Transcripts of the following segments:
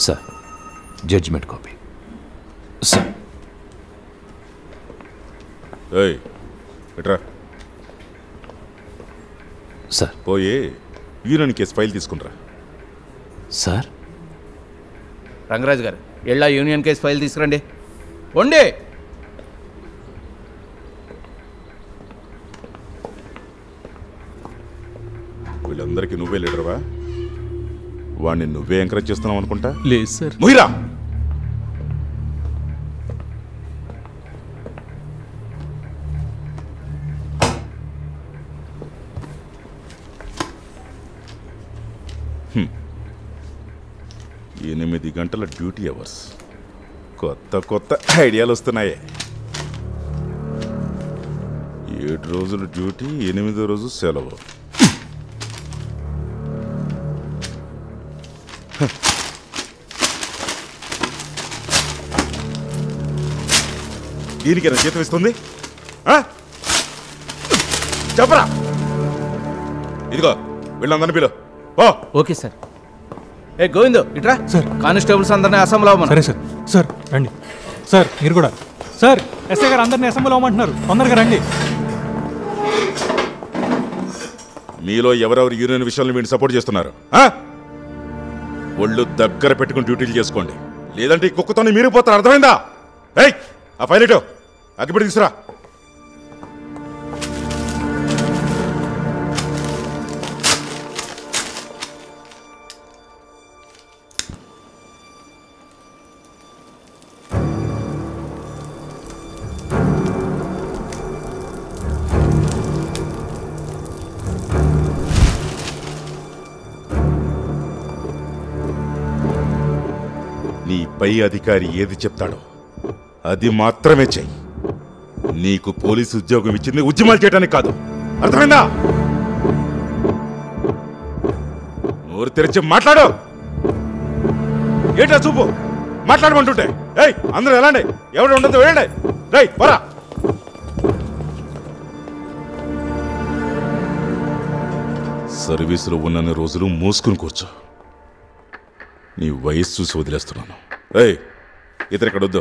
Sir judgement copy sir. ఎట్రా sir పోయి union case file తీసుకునిరా. సార్ రంగరాజు గారు ఎళ్ళా యూనియన్ కేసు ఫైల్ తీసుకురండి. ఉండే వీళ్ళందరికీ నువ్వే లీడర్వా? వాడిని నువ్వే ఎంకరేజ్ చేస్తున్నావు అనుకుంటా. లేదు సార్. ముహిరా ఎనిమిది గంటల డ్యూటీ అవర్స్. కొత్త కొత్త ఐడియాలు వస్తున్నాయి. 7 రోజులు డ్యూటీ, 8వ రోజు సెలవు. దీనికైనా జీతం ఇస్తుంది? చెప్పరా. ఇదిగో వీళ్ళందరినీ పిలు. Okay sir. ఏ గోవిందో ఇట్రా. సార్ కానిస్టేబుల్స్ అందరినీ అసెంబ్లీ అవ్వమని. సరే సార్. సార్ రండి సార్. మీరు కూడా సార్. ఎస్ఐ గారు అందరినీ అసెంబ్లీ అవ్వమంటున్నారు, తొందరగా రండి. మీలో ఎవరెవరు యూనియన్ విషయంలో వీడిని సపోర్ట్ చేస్తున్నారు? ఒళ్ళు దగ్గర పెట్టుకుని డ్యూటీలు చేసుకోండి, లేదంటే ఈ కుక్కతోనే మీరు పోతారు. అర్థమైందా? ఏయ్ ఆ ఫైల్ ఇటో అగ్గిపెట్టి తీసురా. నీ పై అధికారి ఏది చెప్తాడో అది మాత్రమే చెయ్యి. నీకు పోలీసు ఉద్యోగం ఇచ్చింది ఉద్యమాలు చేయడానికి కాదు. అర్థమైందా? నోరు తెరిచి మాట్లాడు. ఏంటా చూపు? మాట్లాడమంటుంటే ఏయ్ అందరూ ఎలాండి, ఎవరు ఉండదు వెళ్ళండి. రై పోరా. సర్వీసులో ఉన్నన్ని రోజులు మూసుకుని కూర్చో. నీ వయస్సు చూసి వదిలేస్తున్నాను. ఏయ్ ఇతరు ఇక్కడ వద్దు.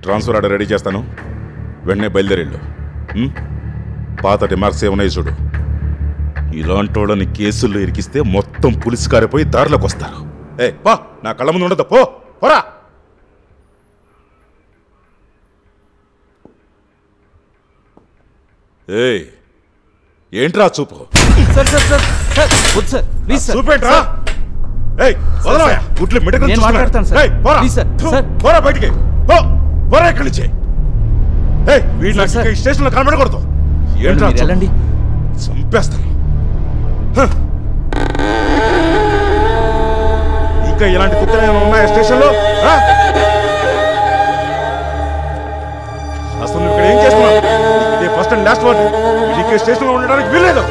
ట్రాన్స్ఫర్ ఆర్డర్ రెడీ చేస్తాను, వెంటనే బయలుదేరేళ్ళు. పాత రిమార్క్స్ ఏమన్నాయి చూడు. ఇలాంటి వాళ్ళని కేసుల్లో ఇరికిస్తే మొత్తం పులిసి కారిపోయి దారిలోకి వస్తారు. పా, నా కళ్ళ ముందు ఉండదు. పోరా. ఏయ్ ఏంట్రా చూపు? చూపేంట్రా? పోరా బయటికి. పోరా ఇక్కడి నుంచి. స్టేషన్ లో కనబడకూడదు. ఏంట్రా చంపేస్తాను. ఇంకా ఇలాంటి కుక్కలు ఏమైనా ఉన్నాయా స్టేషన్ లో? అసలు నువ్వు ఇక్కడ ఏం చేస్తున్నావు? ఇదే first and last warning. Station లో ఉండడానికి వీల్లేదు.